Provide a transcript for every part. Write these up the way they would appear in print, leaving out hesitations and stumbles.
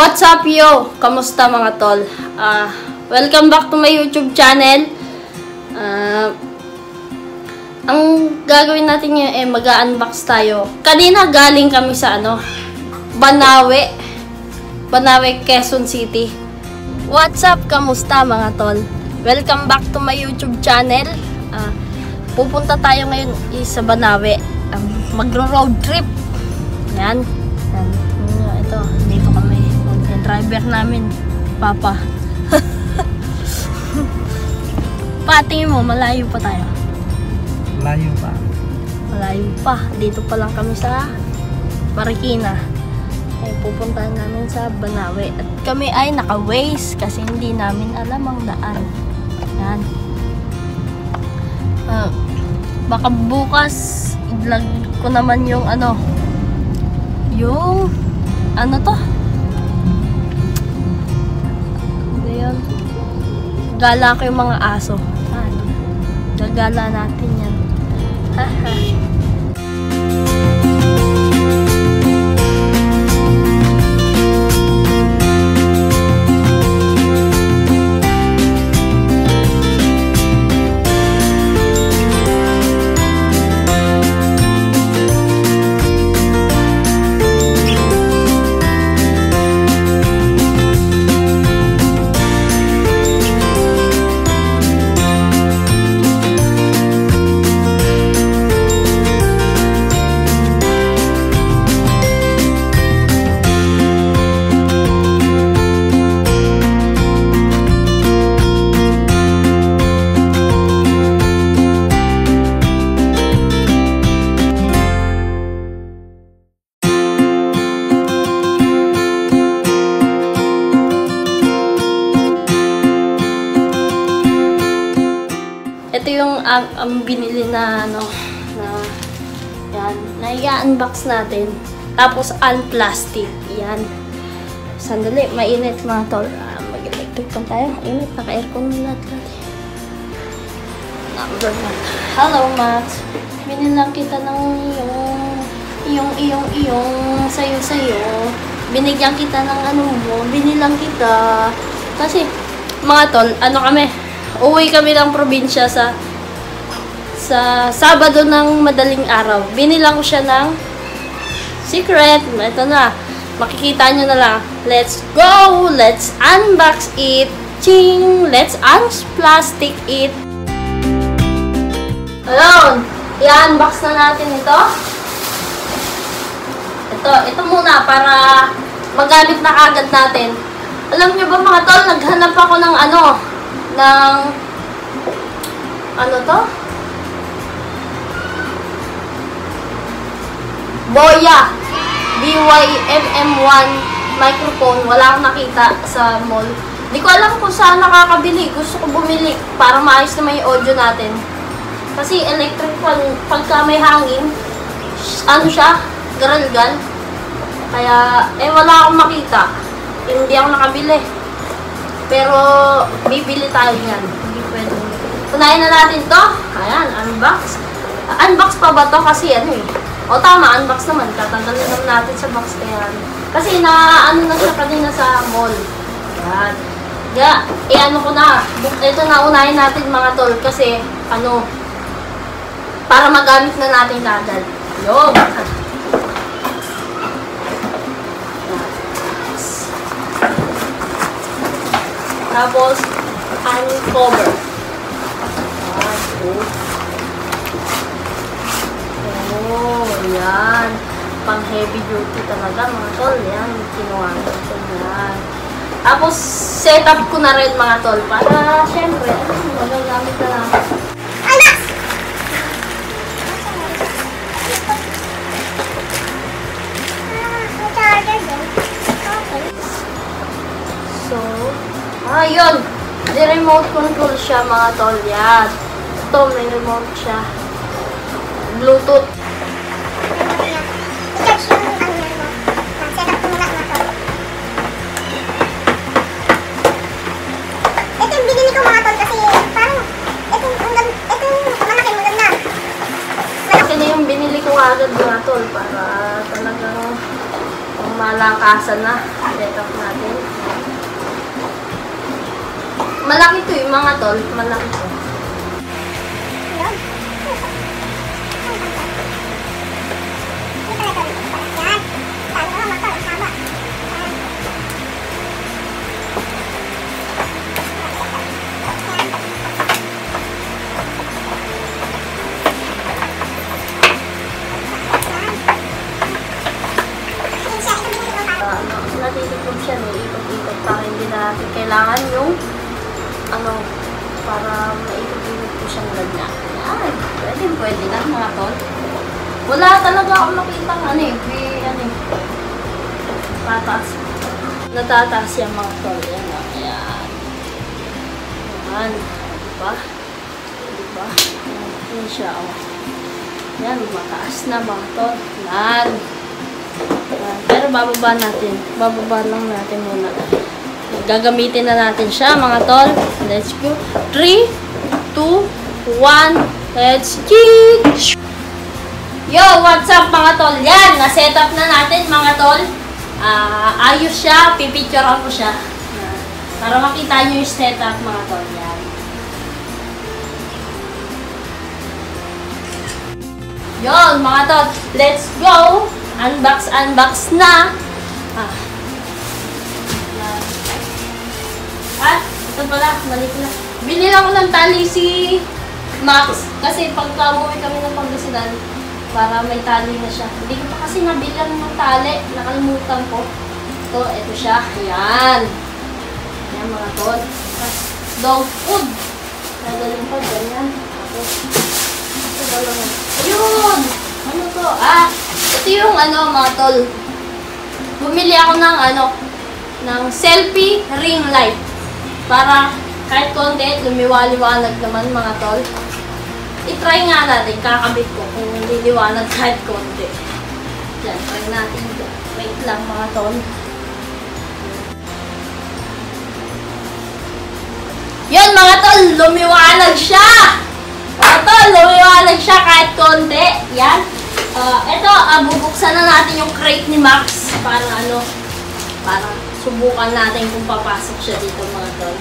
What's up yo? Kamusta mga tol? Welcome back to my YouTube channel. Ang gagawin natin ngayon ay mag-unbox tayo. Kanina galing kami sa Banawe, Quezon City. What's up? Kamusta mga tol? Welcome back to my YouTube channel. Pupunta tayo ngayon sa Banawe. Magro-road trip. Yan. Ito, dito kami. Yung driver namin, Papa. Patingin mo, malayo pa tayo. Malayo pa. Malayo pa. Dito pa lang kami sa Marikina. Ay, pupuntahan namin sa Banawe. At kami ay naka-Waze kasi hindi namin alam ang daan. Yan. Baka bukas i-vlog ko naman yung to? Ayan. Gala ko yung mga aso. Gagala natin yan. Haha. Ito yung ang binili na yan, na-unbox natin. Tapos unplastic. Yan. Sandali, mainit mga tol. Mag-electric pa tayo. Mainit, naka-aircon na natin. Number 1. Hello, Max. Binilang kita ng iyong sayo. Binigyan kita ng binilang kita. Kasi, mga tol, kami, uwi kami ng probinsya sa Sabado ng madaling araw. Binilang ko siya ng secret. Ito na. Makikita nyo na lang. Let's go! Let's unbox it! Ching! Let's unplastic it! Ayun! I-unbox na natin ito. Ito muna para magamit na kagad natin. Alam nyo ba mga tol, naghanap ako ng Boya BY-MM1 microphone. Wala akong nakita sa mall. Hindi ko alam kung saan nakakabili. Gusto ko bumili para maayos naman yung audio natin. Kasi electric fan, pagka may hangin, siya, garalgal. Kaya, wala akong makita. Hindi ako nakabili. Pero, bibili tayo yan. Hindi pwede. Unahin na natin to. Ayan, unbox. Unbox pa ba to? Kasi O tama, unbox naman. Tatanggalin naman natin sa box kaya. Kasi na siya kanina sa mall. Yan. Ko na. Ito na unahin natin mga tol. Kasi, para magamit na natin kagad. Yo. Tapos, uncover. Yan. Pang heavy duty talaga mga tol. Yan. Kinuha ko yan. Tapos, set up ko na rin mga tol. Para, syempre, magagamit na lang. So, yun. May remote control siya mga tol. Yan. Ito, may remote siya. Bluetooth. Ito yung binili ko mga tol kasi parang ito malaki maganda. Malaki na yung binili ko agad mga tol para talagang malakasan na. setup natin. Malaki to yung mga tol. Malaki to. Natitipid siya, no? Ikot-ikot para hindi natin kailangan yung para maikot-ikot ko siyang ganyan. Yan. Pwede na mga tol. Wala talaga akong makitang tataas. Natataas yung mga tol. Yan. Ayan. Yan. Diba? Yan siya, oh. Yan, mataas na mga tol. Yan. Pero bababa natin. Bababa lang natin muna. Gagamitin na natin siya, mga tol. Let's go. 3, 2, 1. Let's go! Yo, what's up, mga tol? Yan, na-setup na natin, mga tol. Ayos siya. Pipicturean ko siya. Para makita nyo yung setup, mga tol. Yan. Yon, mga tol. Let's go! Unbox na. Ito pala, mali ko na. Binili ako ng tali si Max. Kasi pagka umuwi kami ng Pangasinan, para may tali na siya. Hindi ko pa kasi nabilang ng tali. Nakalimutan ko. Ito siya. Ayan. Ayan mga tol. Dog food. Nagaling pa, ganyan. Ito dalawa. Ayun! Ano to? Ito yung mga tol. Bumili ako ng selfie ring light. Para kahit konti, lumiwaliwanag naman, mga tol. I-try nga natin, kakabit ko kung liliwanag kahit konti. Yan, try natin. Wait lang, mga tol. Yun, mga tol, lumiwanag siya! Mga tol, lumiwanag siya kahit konti. Yan. Ito, bubuksan na natin yung crate ni Max para para subukan natin kung papasok siya dito, mga tol.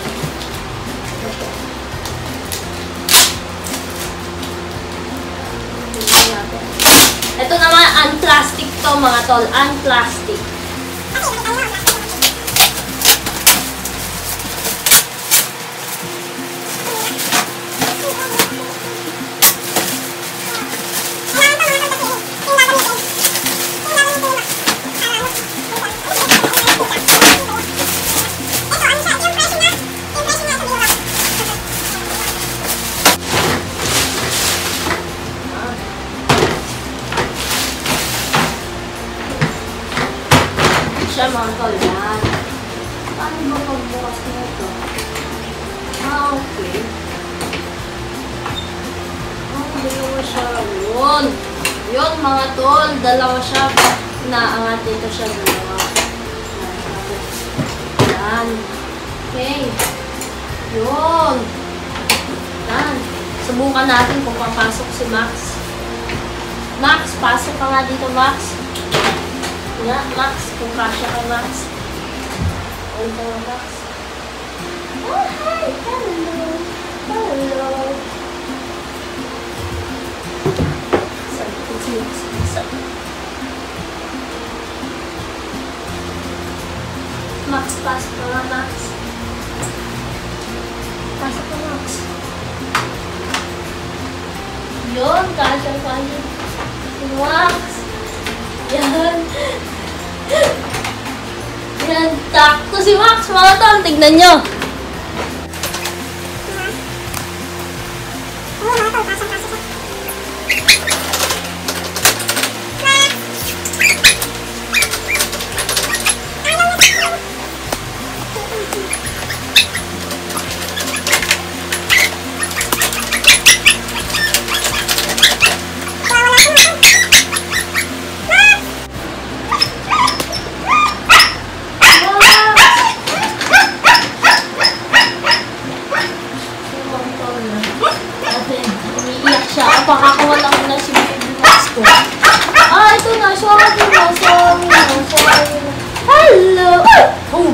Ito naman, unplastic to, mga tol. Unplastic. Siya, mga tol, yan. Paano ba pagbukas nito? Okay. Dalawa siya. Yun, mga tol. Dalawa siya. Naangat dito siya. Dalawa. Yan. Okay. Yun. Yan. Subukan natin kung papasok si Max. Max, pasok ka nga dito, Max. Nga, Max, kung kasya ka, Max. Ulit ka nga, Max. Oh, hi! Hello! Hello! Max, pasok ka nga, Max. Pasok ka, Max. Yun, kasya. Max! Yan. Yan. Takto si Max, mga tol. Tignan nyo.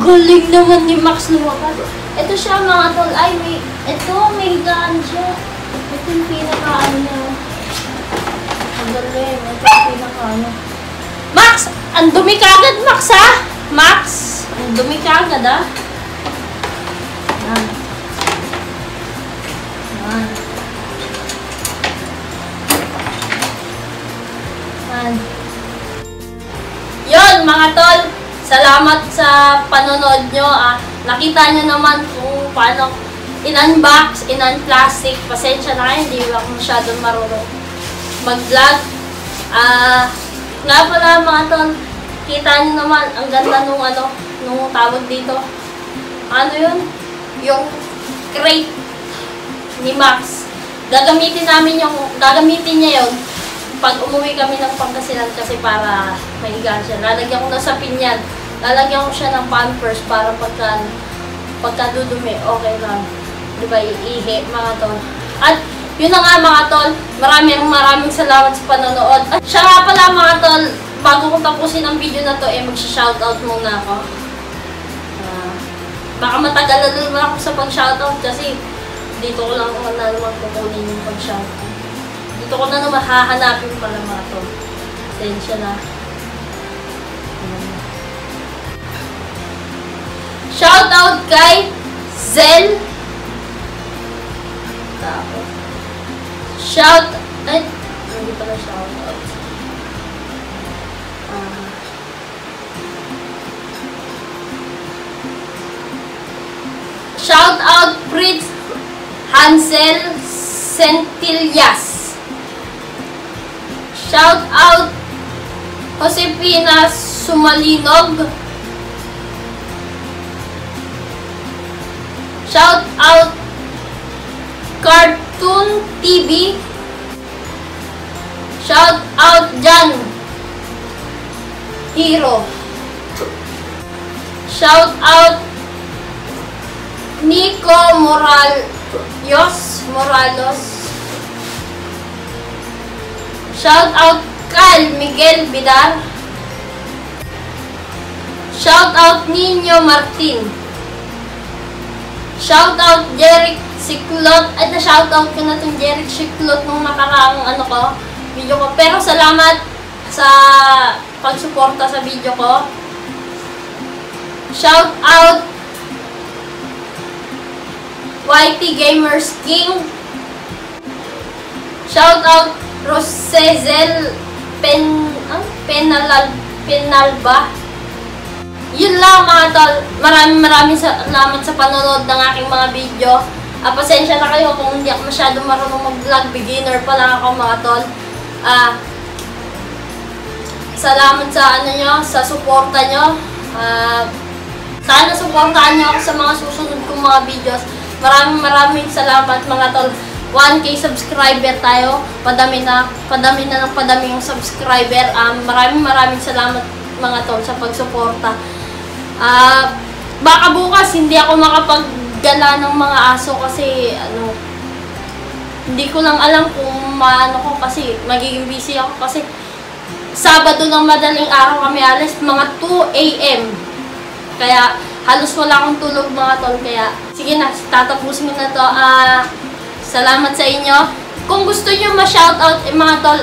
Galing naman ni Max lumakas. Ito siya mga tol. Ay, may higaan siya. Ito yung pinaka-ano niya. Ang galing. Ito yung pinaka-ano. Max! Ang dumi ka agad, Max, ha? Max! Ang dumi ka agad, ha? Yan. Yan. Yan. Yun, mga tol. Salamat sa panonood nyo. Nakita nyo naman kung paano in-unbox, in-unplastic. Pasensya na kayo, hindi ako masyadong marunong mag-vlog. Nga pala mga tol, kita nyo naman, ang ganda nung tawag dito. Ano yun? Yung crate ni Max. Gagamitin niya yun pag umuwi kami ng Pangasinan kasi para mahiga siya. Lalagyan ko na sa pinyan. Lalagyan ko siya ng pampers para pagka dudumi, okay lang. Diba, iihi, mga tol. At yun na nga mga tol, maraming salamat sa panonood. At siya nga pala mga tol, bago ko tapusin ang video na to, mag-shoutout muna ako. Baka matagalan naman ako sa pag-shoutout kasi dito ko lang naman kukunin yung pag-shoutout. Dito ko na naman hahanapin pala mga tol. Tensya na. Shoutout kay Zel. Tapos hindi pala shoutout. Shoutout Fritz Hansel Centillas. Shoutout Josepina Sumalinog. Shoutout Cartoon TV. Shoutout Jan Hero. Shoutout Nico Moralos. Shoutout Cal Miguel Vidar. Shoutout Nino Martin. Shoutout Jeric Siklot. Ay, na-shoutout ko na itong Jeric Siklot nung nakaraang video ko. Pero salamat sa pagsuporta sa video ko. Shoutout YT Gamers King. Shoutout Rosezel Penalba. Yun lang mga tol. Maraming salamat sa panonood ng aking mga video. Pasensya na kayo kung hindi ako masyadong marunong mag-vlog. Beginner pa lang ako mga tol. Salamat sa sa suporta nyo. Sana suportahan nyo ako sa mga susunod kong mga videos. Maraming salamat mga tol. 1K subscriber tayo. Padami na yung subscriber. Maraming salamat mga tol sa pagsuporta. Baka bukas hindi ako makapaggala ng mga aso kasi hindi ko lang alam kung maano ko kasi magiging busy ako kasi Sabado ng madaling araw kami alis, mga 2 AM. Kaya halos wala akong tulog mga tol. Kaya sige na, tatapusin ko na to. Salamat sa inyo. Kung gusto nyo ma-shoutout mga tol,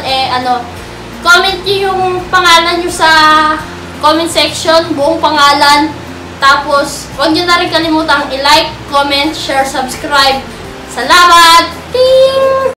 comment nyo yung pangalan nyo sa comment section, buong pangalan. Tapos, huwag nyo na rin kalimutang i-like, comment, share, subscribe. Salamat! Ting!